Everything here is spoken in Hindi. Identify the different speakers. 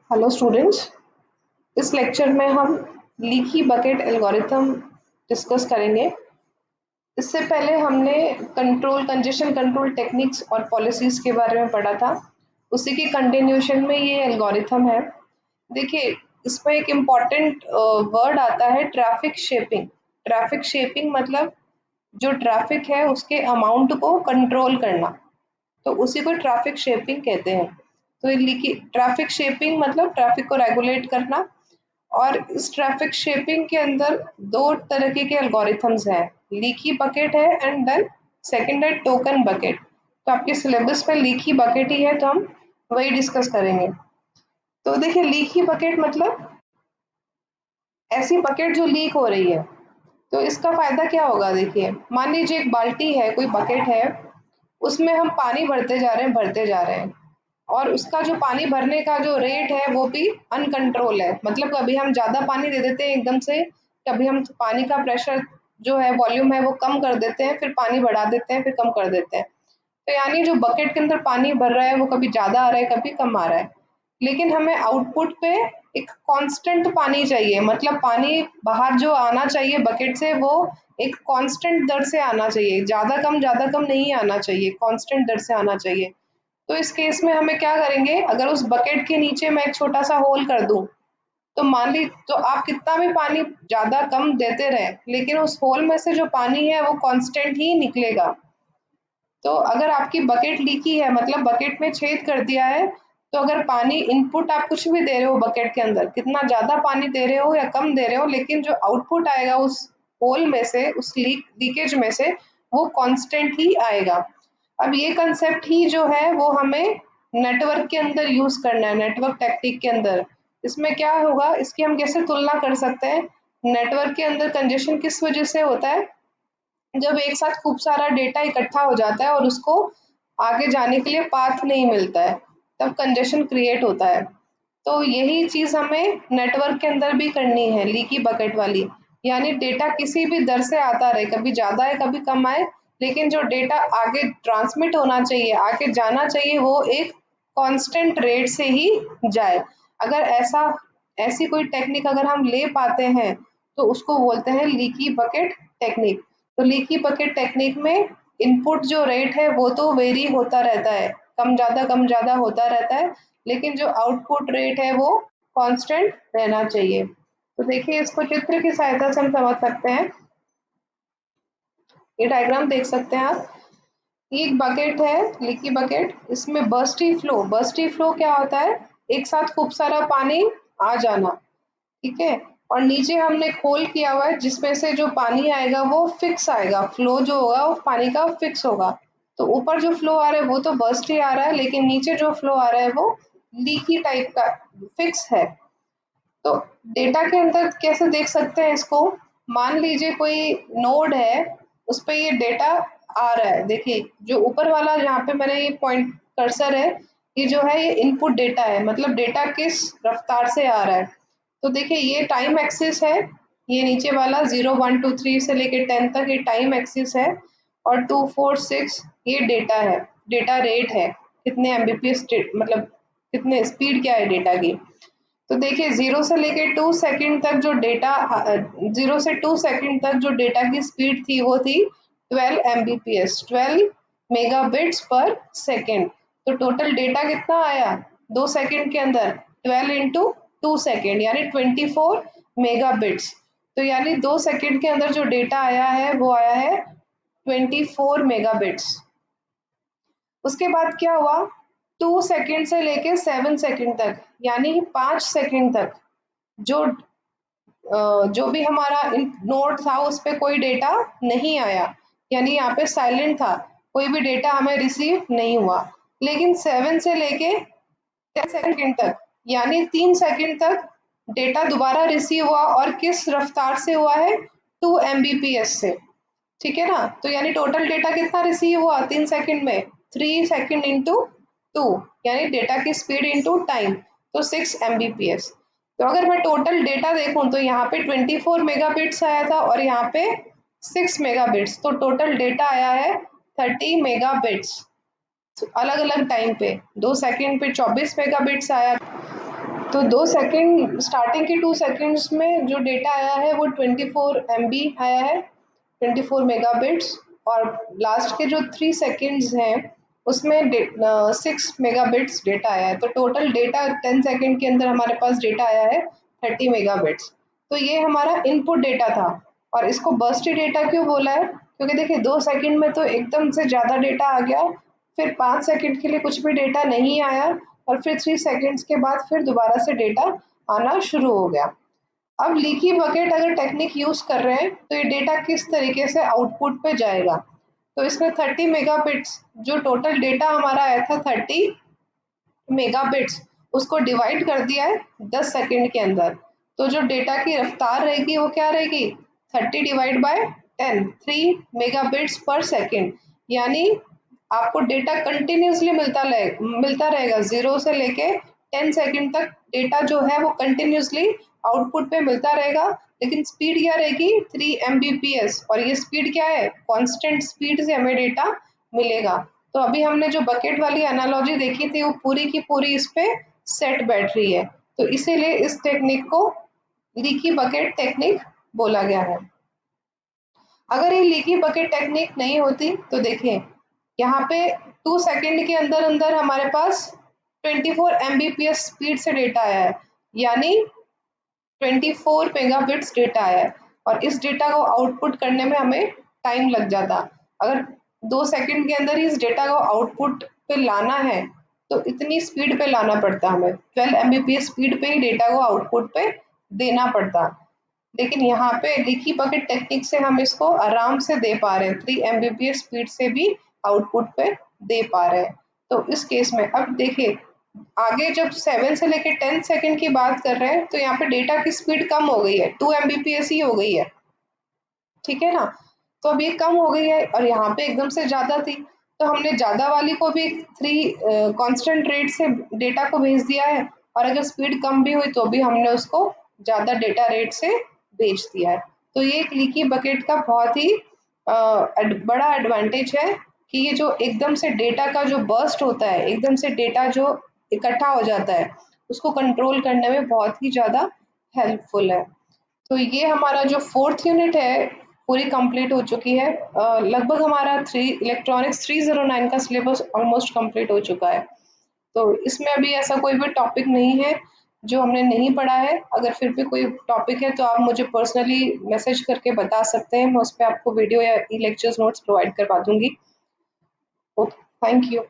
Speaker 1: हेलो स्टूडेंट्स, इस लेक्चर में हम लीकी बकेट एल्गोरिथम डिस्कस करेंगे। इससे पहले हमने कंजेशन कंट्रोल टेक्निक्स और पॉलिसीज़ के बारे में पढ़ा था। उसी की कंटिन्यूशन में ये एल्गोरिथम है। देखिए, इसमें एक इम्पॉर्टेंट वर्ड आता है ट्रैफिक शेपिंग। ट्रैफिक शेपिंग मतलब जो ट्रैफिक है उसके अमाउंट को कंट्रोल करना, तो उसी को ट्रैफिक शेपिंग कहते हैं। तो लीकी ट्रैफिक शेपिंग मतलब ट्रैफिक को रेगुलेट करना। और इस ट्रैफिक शेपिंग के अंदर दो तरीके के एल्गोरिथम्स हैं, लीकी बकेट है एंड देन सेकंड है टोकन बकेट। तो आपके सिलेबस में लीकी बकेट ही है, तो हम वही डिस्कस करेंगे। तो देखिए, लीकी बकेट मतलब ऐसी बकेट जो लीक हो रही है। तो इसका फायदा क्या होगा, देखिए मान लीजिए एक बाल्टी है, कोई बकेट है, उसमें हम पानी भरते जा रहे हैं और उसका जो पानी भरने का जो रेट है वो भी अनकंट्रोल है। मतलब कभी हम ज़्यादा पानी दे देते हैं एकदम से, कभी हम पानी का प्रेशर जो है, वॉल्यूम है, वो कम कर देते हैं, फिर पानी बढ़ा देते हैं, फिर कम कर देते हैं। तो यानी जो बकेट के अंदर पानी भर रहा है वो कभी ज़्यादा आ रहा है, कभी कम आ रहा है। लेकिन हमें आउटपुट पे एक कांस्टेंट पानी चाहिए, मतलब पानी बाहर जो आना चाहिए बकेट से वो एक कांस्टेंट दर से आना चाहिए, ज़्यादा कम नहीं आना चाहिए, कांस्टेंट दर से आना चाहिए। तो इस केस में हमें क्या करेंगे, अगर उस बकेट के नीचे मैं एक छोटा सा होल कर दूं, तो मान ली तो आप कितना भी पानी ज़्यादा कम देते रहे, लेकिन उस होल में से जो पानी है वो कांस्टेंट ही निकलेगा। तो अगर आपकी बकेट लीकी है, मतलब बकेट में छेद कर दिया है, तो अगर पानी इनपुट आप कुछ भी दे रहे हो बकेट के अंदर, कितना ज़्यादा पानी दे रहे हो या कम दे रहे हो, लेकिन जो आउटपुट आएगा उस होल में से, उस लीकेज में से, वो कांस्टेंट ही आएगा। अब ये कंसेप्ट ही जो है वो हमें नेटवर्क के अंदर यूज़ करना है, नेटवर्क टेक्निक के अंदर। इसमें क्या होगा, इसकी हम कैसे तुलना कर सकते हैं। नेटवर्क के अंदर कंजेशन किस वजह से होता है, जब एक साथ खूब सारा डेटा इकट्ठा हो जाता है और उसको आगे जाने के लिए पाथ नहीं मिलता है, तब कंजेशन क्रिएट होता है। तो यही चीज़ हमें नेटवर्क के अंदर भी करनी है, लीकी बकेट वाली। यानी डेटा किसी भी दर से आता रहे, कभी ज़्यादा आए कभी कम आए, लेकिन जो डेटा आगे ट्रांसमिट होना चाहिए, आगे जाना चाहिए, वो एक कांस्टेंट रेट से ही जाए। अगर ऐसी कोई टेक्निक अगर हम ले पाते हैं, तो उसको बोलते हैं लीकी बकेट टेक्निक। तो लीकी बकेट टेक्निक में इनपुट जो रेट है वो तो वेरी होता रहता है, कम ज़्यादा होता रहता है, लेकिन जो आउटपुट रेट है वो कांस्टेंट रहना चाहिए। तो देखिए, इसको चित्र की सहायता से हम समझ सकते हैं। ये डायग्राम देख सकते हैं आप। ये एक बकेट है, लीकी बकेट। इसमें बर्स्टी फ्लो क्या होता है, एक साथ खूब सारा पानी आ जाना, ठीक है। और नीचे हमने एक होल किया हुआ है जिसमें से जो पानी आएगा वो फिक्स आएगा, फ्लो जो होगा वो पानी का फिक्स होगा। तो ऊपर जो फ्लो आ रहा है वो तो बर्स्ट ही आ रहा है, लेकिन नीचे जो फ्लो आ रहा है वो लीकी टाइप का फिक्स है। तो डेटा के अंदर कैसे देख सकते हैं इसको, मान लीजिए कोई नोड है, उस पे ये डेटा आ रहा है। देखिए, जो ऊपर वाला जहाँ पे मैंने ये पॉइंट कर्सर है, ये जो है ये इनपुट डेटा है, मतलब डेटा किस रफ्तार से आ रहा है। तो देखिए, ये टाइम एक्सिस है, ये नीचे वाला 0 1 2 3 से लेके 10 तक ये टाइम एक्सिस है, और 2 4 6 ये डेटा है, डेटा रेट है, कितने एमबीपीएस मतलब कितने स्पीड क्या है डेटा की। तो देखिए, 0 से लेके 2 सेकंड तक जो डेटा 0 से 2 सेकंड तक जो डेटा की स्पीड थी वो थी 12 एमबीपीएस, 12 मेगाबिट्स पर सेकंड। तो टोटल डेटा कितना आया 2 सेकंड के अंदर, 12 इंटू 2 सेकंड यानी 24 मेगाबिट्स। तो यानी 2 सेकंड के अंदर जो डेटा आया है वो आया है 24 मेगाबिट्स। उसके बाद क्या हुआ, 2 सेकंड से लेके 7 सेकंड तक, यानी 5 सेकंड तक जो जो भी हमारा नोड था उस पे कोई डेटा नहीं आया, यानी यहाँ पे साइलेंट था, कोई भी डेटा हमें रिसीव नहीं हुआ। लेकिन 7 से लेके 10 सेकंड तक, यानी 3 सेकंड तक डेटा दोबारा रिसीव हुआ, और किस रफ्तार से हुआ है, 2 एमबीपीएस से, ठीक है ना। तो यानी टोटल डेटा कितना रिसीव हुआ 3 सेकंड में, 3 सेकंड इंटू 2, यानी डेटा की स्पीड इंटू टाइम, तो 6 एमबीपीएस। तो अगर मैं टोटल डेटा देखूं तो यहाँ पे 24 मेगाबिट्स आया था और यहाँ पे 6 मेगाबिट्स, तो टोटल डेटा आया है 30 मेगाबिट्स। अलग अलग टाइम पे 2 सेकंड पे 24 मेगाबिट्स आया, तो 2 सेकंड स्टार्टिंग के 2 सेकंड्स में जो डेटा आया है वो 24 MB आया है, 24 मेगाबिट्स, और लास्ट के जो 3 सेकंड्स हैं उसमें 6 मेगाबिट्स डेटा आया है। तो टोटल डेटा 10 सेकंड के अंदर हमारे पास डेटा आया है 30 मेगाबिट्स। तो ये हमारा इनपुट डेटा था। और इसको बर्स्टी डेटा क्यों बोला है? क्योंकि देखिए 2 सेकंड में तो एकदम से ज़्यादा डेटा आ गया, फिर 5 सेकंड के लिए कुछ भी डेटा नहीं आया, और फिर 3 सेकंड्स के बाद फिर दोबारा से डेटा आना शुरू हो गया। अब लीकी बकेट अगर टेक्निक यूज़ कर रहे हैं तो ये डेटा किस तरीके से आउटपुट पे जाएगा? तो इसमें 30 मेगाबिट्स जो टोटल डेटा हमारा आया था 30 मेगाबिट्स, उसको डिवाइड कर दिया है 10 सेकंड के अंदर। तो जो डेटा की रफ्तार रहेगी वो क्या रहेगी? 30 डिवाइड बाय 10, 3 मेगाबिट्स पर सेकंड। यानी आपको डेटा कंटिन्यूसली मिलता रहेगा 0 से लेके 10 सेकंड तक डेटा जो है वो कंटिन्यूसली आउटपुट पे मिलता रहेगा। लेकिन स्पीड क्या रहेगी? 3 Mbps, और ये स्पीड क्या है? कांस्टेंट स्पीड से हमें डेटा मिलेगा। तो अभी हमने जो बकेट वाली एनालॉजी देखी थी वो पूरी की पूरी इस पे सेट बैठ रही है। तो इसीलिए इस टेक्निक को लीकी बकेट टेक्निक बोला गया है। अगर ये लीकी बकेट टेक्निक नहीं होती तो देखिए यहाँ पे 2 सेकंड के अंदर अंदर हमारे पास 24 Mbps स्पीड से डेटा आया है, यानी 24 मेगाबिट्स डेटा आया है, और इस डेटा को आउटपुट करने में हमें टाइम लग जाता। अगर 2 सेकंड के अंदर ही इस डेटा को आउटपुट पे लाना है तो इतनी स्पीड पे लाना पड़ता हमें, 12 Mbps स्पीड पे ही डेटा को आउटपुट पे देना पड़ता। लेकिन यहाँ पे लीकी बकेट टेक्निक से हम इसको आराम से दे पा रहे हैं, 3 Mbps स्पीड से भी आउटपुट पे दे पा रहे हैं। तो इस केस में अब देखिए आगे जब 7 से लेके 10 सेकंड की बात कर रहे हैं तो यहाँ पे डेटा की स्पीड कम हो गई है, 2 Mbps ही हो गई है, ठीक है ना? तो अब ये कम हो गई है और यहाँ पे एकदम से ज़्यादा थी, तो हमने ज़्यादा वाली को भी 3 कांस्टेंट रेट से डेटा को भेज दिया है, और अगर स्पीड कम भी हुई तो भी हमने उसको ज़्यादा डेटा रेट से भेज दिया है। तो ये एक लीकी बकेट का बहुत ही बड़ा एडवांटेज है कि ये जो एकदम से डेटा का जो बर्स्ट होता है, एकदम से डेटा जो इकट्ठा हो जाता है, उसको कंट्रोल करने में बहुत ही ज़्यादा हेल्पफुल है। तो ये हमारा जो 4th यूनिट है पूरी कंप्लीट हो चुकी है। लगभग हमारा 3 इलेक्ट्रॉनिक्स 309 का सिलेबस ऑलमोस्ट कंप्लीट हो चुका है। तो इसमें अभी ऐसा कोई भी टॉपिक नहीं है जो हमने नहीं पढ़ा है। अगर फिर भी कोई टॉपिक है तो आप मुझे पर्सनली मैसेज करके बता सकते हैं, मैं उस पे आपको वीडियो या ई लेक्चर्स नोट्स प्रोवाइड करवा दूँगी। Okay, thank you.